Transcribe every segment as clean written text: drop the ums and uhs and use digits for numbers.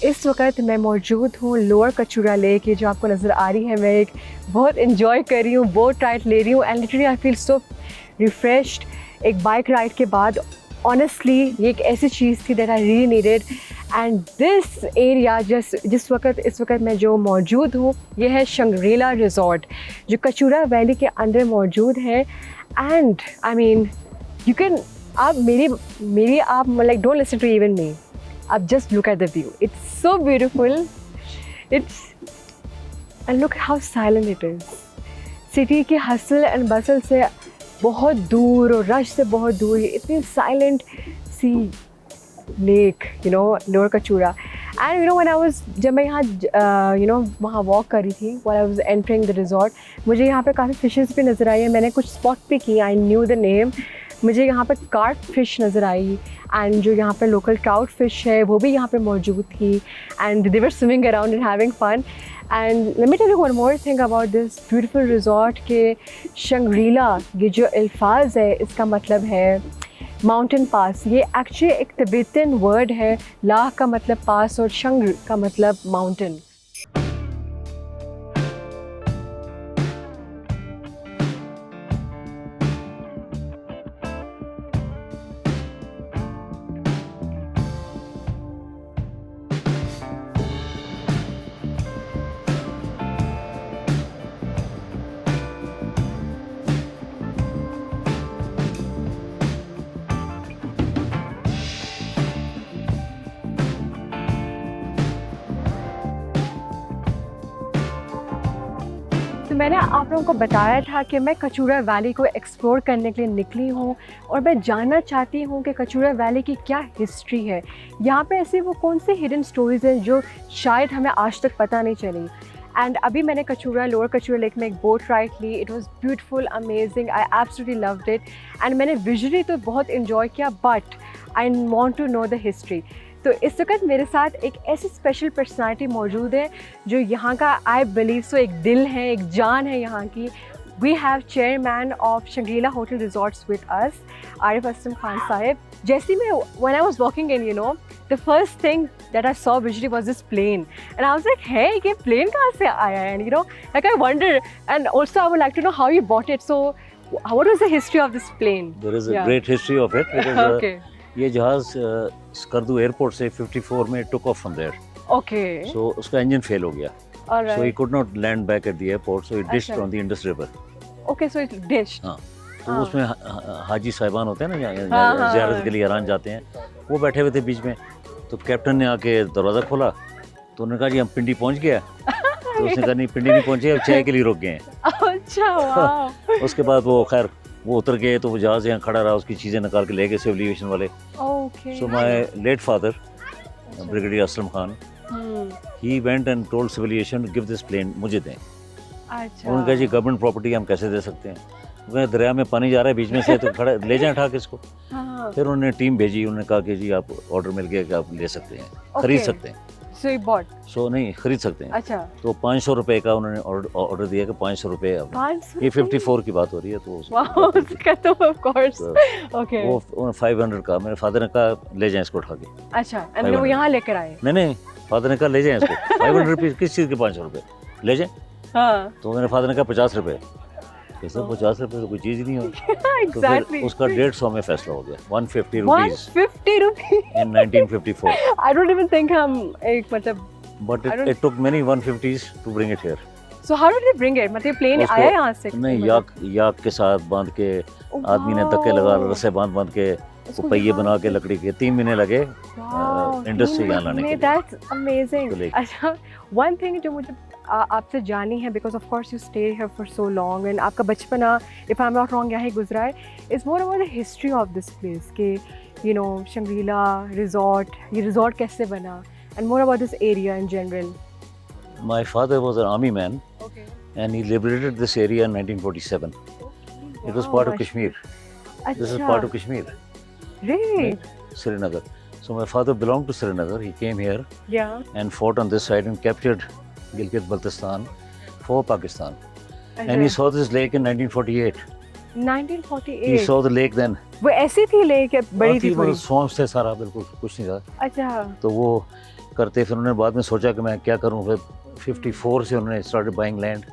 इस वक्त मैं मौजूद हूँ लोअर कचूरा लेक, ये जो आपको नज़र आ रही है। मैं एक बहुत इंजॉय कर रही हूँ, बोट राइड ले रही हूँ and literally I feel so refreshed एक बाइक राइड के बाद। ऑनेस्टली ये एक ऐसी चीज़ थी that I really needed and this area इस वक्त मैं जो मौजूद हूँ ये है शंग्रीला रिजॉर्ट जो कचूरा वैली के अंदर मौजूद है। And I mean you can आप मेरी आप like don't listen to even me, आप just look at the view. It's so beautiful. And look how silent it is. City की hustle and bustle से बहुत दूर और rush से बहुत दूर ये इतनी silent C lake, you know, Lower Kachura. And you know when I was जब मैं यहाँ वहाँ walk कर रही थी while I was entering the resort, मुझे यहाँ पे काफ़ी fishes भी नज़र आई है। मैंने कुछ spot भी की, I knew the name. मुझे यहाँ पे कार्प फिश नज़र आई एंड जो यहाँ पे लोकल ट्राउट फिश है वो भी यहाँ पे मौजूद थी and they were swimming around and having fun. And let me tell you one more thing about this beautiful resort के शंग्रीला, ये जो अल्फाज है इसका मतलब है माउंटेन पास। ये एक्चुअली एक तिब्बतन वर्ड है, लाह का मतलब पास और शंग्र का मतलब माउंटेन। तो मैंने आप लोगों को बताया था कि मैं कचूरा वैली को एक्सप्लोर करने के लिए निकली हूँ और मैं जानना चाहती हूँ कि कचूरा वैली की क्या हिस्ट्री है, यहाँ पे ऐसी वो कौन सी हिडन स्टोरीज़ हैं जो शायद हमें आज तक पता नहीं चली। एंड अभी मैंने लोअर कचूरा लेक में एक बोट राइड ली, it was beautiful, amazing, I absolutely loved it and मैंने विजुअली तो बहुत इन्जॉय किया but I want to know the history. तो इस वक्त मेरे साथ एक ऐसी स्पेशल पर्सनालिटी मौजूद है जो यहाँ का आई बिलीव सो एक दिल है, एक जान है यहाँ की। We have chairman of Shangrila hotel resorts with us, Arif Aslam Khan साहिब। जैसे मैं when I was walking in, you know, the first thing that I saw visually was this plane and I was like, है ये प्लेन कहाँ से आया है? And you know like I wonder and also I would like to know how you bought it. So what was the history of this plane? There is a great history of it because okay, ये जहाज Skardu airport से 54 में took off from there. Okay, so उसका engine fail हो गया, alright, so he could not land back at the airport, so he ditched on the Indus river. Okay, so it's ditched. हाँ, तो उसमें हाजी साहिबान होते हैं ना, जहाँ ज़ियारत के लिए ईरान जाते हैं, वो बैठे हुए थे बीच में। तो कैप्टन ने आके दरवाज़ा खोला तो उन्होंने कहा जी हम पिंडी पहुँच गया। तो उसने कहा नहीं, पिंडी नहीं पहुँचे, अब चाय के लिए रुक गए हैं। अच्छा, वाह। उसके बाद वो खैर वो उतर गए, तो वो जहाज़ यहाँ खड़ा रहा, उसकी चीज़ें निकाल के ले गए सिविल एविएशन वाले। Okay, so my late father brigadier Aslam Khan, he went and told civil aviation to give this plane, मुझे दें। अच्छा, उन्होंने कहा जी गवर्नमेंट प्रॉपर्टी हम कैसे दे सकते हैं? वो दरिया में पानी जा रहा है बीच में से, तो खड़ा ले जाएं उठा के इसको। हाँ, फिर उन्होंने टीम भेजी, उन्होंने कहा कि जी आप ऑर्डर मिल गया कि आप ले सकते हैं, खरीद Okay. सकते हैं। so you bought, सो नहीं, खरीद सकते हैं। अच्छा, तो 500 रुपये का उन्होंने ऑर्डर दिया कि 500 रुपये। अब 500 ये 54 की बात हो रही है, तो वाओ, उसका तो of course, okay, वो 500 का, मेरे फादर ने कहा ले जाएं इसको उठा के। अच्छा, and वो 500 यहाँ लेकर आए। नहीं, फादर ने कहा ले जाएं इसको। 500 रुपये किस चीज़ के? 500 रुपये ले जाएं। हाँ, तो मेरे फादर ने कहा 50 रुपये। कैसे 50 रुपये तो कोई चीज़ ही नहीं हो। तो फिर exactly, उसका 150 में फैसला हो गया, 150 rupees 150 rupees, in 1954. I don't even think हम एक मतलब, But I don't- it took many 150s to bring it here. so how did they bring it? मतलब प्लेन उसको- आया यहाँ से? नहीं, मतलब- याक के साथ बांध के Oh, आदमी ने धक्के लगा, wow. रस्से बांध के उसको पहिए यहाँ- बना के लकड़ी के 3 महीने लगे Wow, इंडस से 3 यहाँ लाने के महीने, लिए। that's amazing. तो ले- अच्छा, one thing जो मुझे आपसे जानी है, because of course you stay here for so long and आपका बचपना, if I'm not wrong, यहाँ ही गुजरा है, is more about the history of this place कि you know शंग्रीला रिजॉर्ट, ये रिजॉर्ट कैसे बना and more about this area in general. My father was an army man Okay. and he liberated this area in 1947. It was part of Kashmir. This is part of Kashmir, Really? Srinagar. So my father belonged to Srinagar. He came here Yeah. and fought on this side and captured Gilgit-Baltistan for Pakistan. And he अच्छा, saw this lake in 1948. He 1948. saw the lake then. वो ऐसी थी lake, बड़ी थी थोड़ी? swamps थे सारा, बिल्कुल कुछ नहीं था। अच्छा, तो वो करते फिर उन्होंने बाद में सोचा कि मैं क्या करूं, फिर 54 से उन्होंने started buying land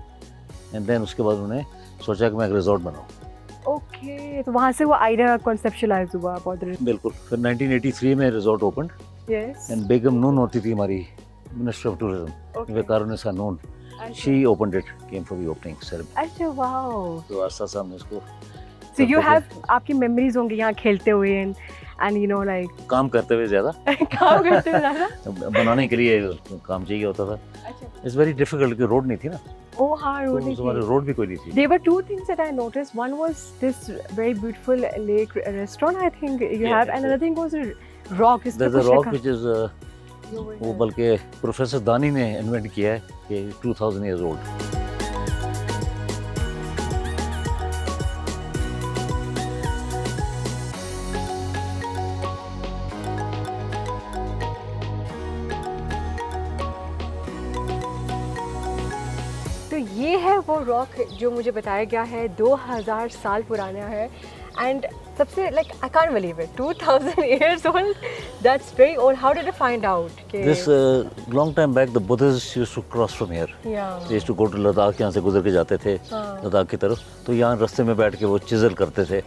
and then उसके बाद उन्होंने सोचा कि मैं एक रिजॉर्ट बनाऊं। ओके, तो वहाँ से वो आइडिया कॉन्सेप्चुअलाइज हुआ बहुत। बिल्कुल, फिर 1983 में resort open yes, and Begum Noon होती थी हमारी minister of tourism, Viqarunnisa Noon, she opened it, came for the opening ceremony. अच्छा, वाओ। तो आस्ता आस्ता हमने इसको सो यू हैव, आपकी मेमोरीज होंगी यहाँ खेलते हुए एंड यू नो लाइक काम करते हुए ज़्यादा काम करते हुए ज़्यादा? बनाने के लिए काम चाहिए होता था। अच्छा, इट्स वेरी डिफिकल्ट कि रोड नहीं थी ना, oh हाँ, रोड नहीं तो हमारे थी। रोड भी कोई नहीं थी। There were two things that I noticed. One was this very beautiful lake restaurant, I think you Yeah, have, it's and another thing was a rock. जिस पे There's a कुछ rock लिखा- which is वो बल्कि professor दानी ने invent किया है कि 2000 years old। तो ये है वो रॉक जो मुझे बताया गया है 2000 साल पुराना है, एंड सबसे like I can't believe it, 2000 years old, that's very old. How did you find out कि This long time back the Buddhists used to cross from here. yeah, They used to go to Ladakh, यहाँ से गुजर के जाते थे हाँ, लद्दाख की तरफ, तो यहाँ रास्ते में बैठ के वो चिजल करते थे,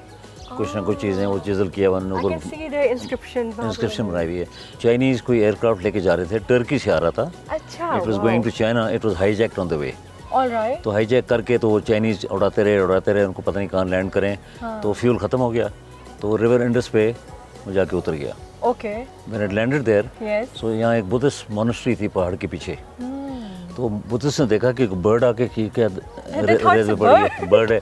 कुछ ना कुछ चीज़ें वो चिजल किया I उन्होंने can see the inscription वहाँ पे। इंस्क्रिप्शन बनाई हुई है। चाइनीज़ कोई एयरक्राफ्ट लेके जा रहे थे, टर्की से आ रहा था, अच्छा, it was going to China, it was hijacked on the way. All right, तो हाईजैक करके तो वो चाइनीज़ उड़ाते रहे, उनको पता नहीं कहाँ लैंड करें, हाँ, तो फ्यूल ख़त्म हो गया, तो रिवर इंडस पे वो जाके उतर गया। Okay, When it landed there, yes, so यहाँ एक बुद्धिस्ट मॉनेस्ट्री थी पहाड़ के पीछे, तो बुद्धिस्ट ने देखा कि बर्ड आके की क्या बर्ड है,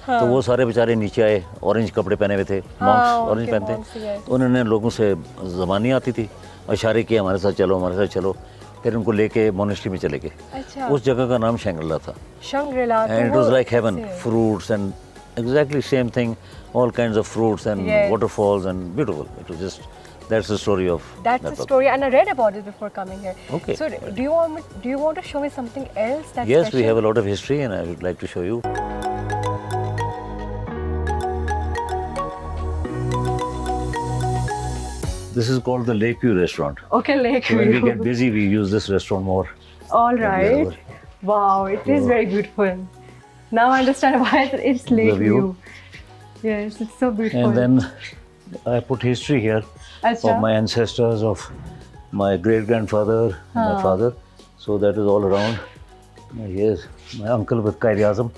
तो वो सारे बेचारे नीचे आए, ऑरेंज कपड़े पहने हुए थे, मॉन्क्स ऑरेंज पहनते हैं, तो उन्होंने लोगों से ज़बान नहीं आती थी, इशारे किए हमारे साथ चलो, हमारे साथ चलो, फिर उनको लेके मॉनेस्ट्री में चले गए। अच्छा, उस जगह का नाम शंग्रीला था, Shangrila, and it was like heaven, fruits and exactly same thing, all kinds of fruits and Yes. waterfalls and beautiful. It was just, that's the story of That's the Nepal. story, and I read about it before coming here. Okay. So, do you want to show me something else that's Yes, special? we have a lot of history and I would like to show you. This is called the Lakeview restaurant. Okay, Lake So when we View. get busy, we use this restaurant more. All than the right. other. Wow, it is very beautiful. Now I understand why it's Lake view. View. Yes, it's so beautiful. And then I put history here Acha. of my ancestors, of my great grandfather, my Huh. father. So that is all around. Here's my uncle with Qaid-e-Azam.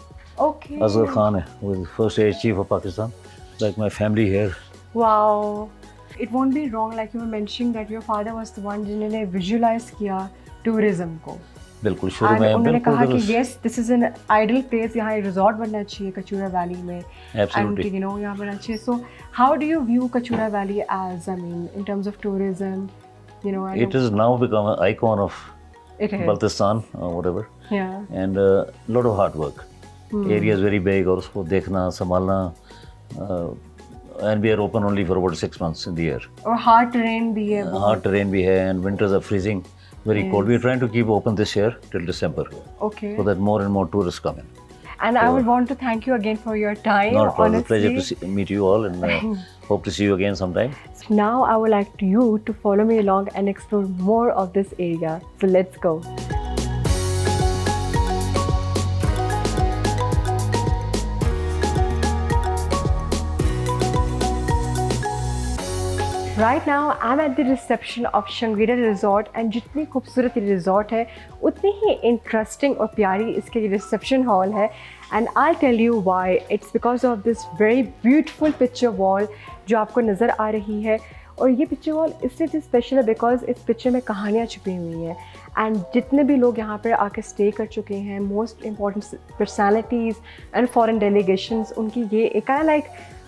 Okay. Asghar Khan, who is the first Air Chief of Pakistan. Like my family here. Wow. It won't be wrong, like you were mentioning that your father was the one जिन्होंने visualize किया tourism को. बिल्कुल शुरू And में उन्होंने बिल्कुल कहा कि बिल्कुल yes, this is an ideal place, यहाँ एक resort बनना चाहिए कचूरा वैली में. Absolutely. And you know यहाँ बनना चाहिए. So how do you view Kachura Valley as, I mean, in terms of tourism? You know, I It has now become an icon of it is. Baltistan or whatever, Yeah. and a lot of hard work. Area is very big और उसको देखना संभालना, and we are open only for about 6 months in the year. और hard terrain भी है. Hard terrain भी है and winters are freezing, very cold. We are trying to keep open this year till December Okay. so that more and more tourists come in. And I would want to thank you again for your time. Not a problem. It's a pleasure to honestly. meet you all and hope to see you again sometime. Now I would like you to follow me along and explore more of this area. So let's go. Right now I'm at the reception of Shangri-La Resort and जितनी खूबसूरत ये resort है उतनी ही interesting और प्यारी इसके reception hall है, and I'll tell you why. It's because of this very beautiful picture wall जो आपको नज़र आ रही है, और ये पिक्चर वॉल इसलिए स्पेशल है बिकॉज इस पिक्चर में कहानियाँ छुपी हुई हैं, एंड जितने भी लोग यहाँ पर आके स्टे कर चुके हैं, most important personalities and foreign delegations, उनकी ये एक like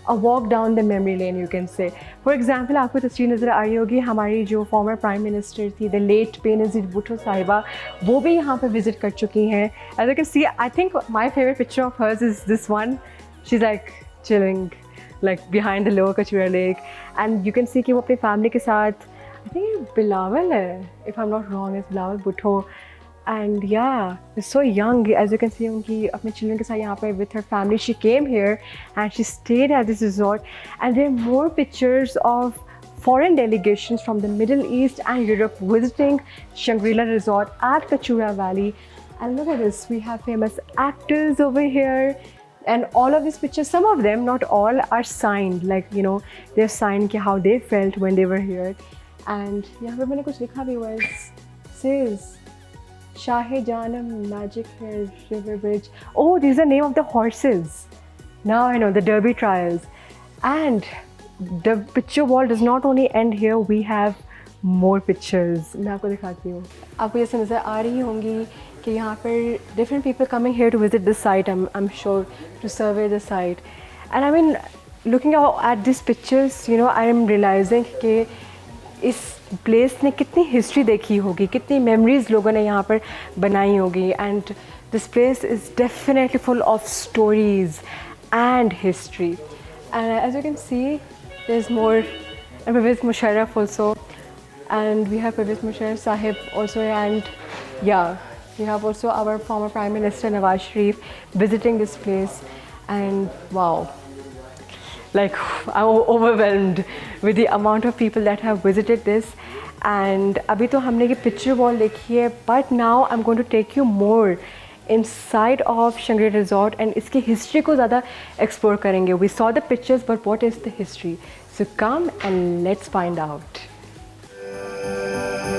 a walk down the memory lane you can say. For example आपको तस्वीर नज़र आ रही होगी, हमारी जो फॉर्मर प्राइम मिनिस्टर थी द लेट बेनज़ीर भुट्टो साहिबा, वो भी यहाँ पर विजिट कर चुकी हैं. As I can see, I think my favourite picture of hers is this one. She is like chilling like behind the lower Kachura Lake, and you can see कि वो अपनी family के साथ, I think बिलावल है, if I'm not wrong, it's Bilawal Bhutto, and yeah, it's so young. As you can see, उनकी अपने children के साथ यहाँ पे with her family, she came here and she stayed at this resort, and there are more pictures of foreign delegations from the Middle East and Europe visiting Shangri-La Resort at Kachura Valley. And look at this, we have famous actors over here. And all of these pictures, some of them, not all, are signed. Like, you know, they're signed कि how they felt when they were here. And यहाँ पे मैंने कुछ लिखा भी हुआ है. Says Shahe Janam Magic Hair River Bridge. Oh, these are name of the horses. Now I know, the Derby trials. And the picture wall does not only end here, we have more pictures. मैं आपको दिखाती हूँ. आपको जैसे नज़र आ रही होंगी कि यहाँ पर different people coming here to visit this site, I'm sure, to survey the site. And I mean, looking at these pictures, you know, I am realizing कि इस प्लेस ने कितनी हिस्ट्री देखी होगी, कितनी मेमोरीज लोगों ने यहाँ पर बनाई होगी. And this place is definitely full of stories and history. And as you can see there is more Pervez Musharraf also, and we have Pervez Musharraf Sahib also, and yeah, we have also our former Prime Minister Nawaz Sharif visiting this place. And wow, like I'm overwhelmed with the amount of people that have visited this. And अभी तो हमने ये picture wall देखी है, but now I'm going to take you more inside of Shangri-La Resort and इसकी history को ज़्यादा explore करेंगे. We saw the pictures, but what is the history? So come and let's find out.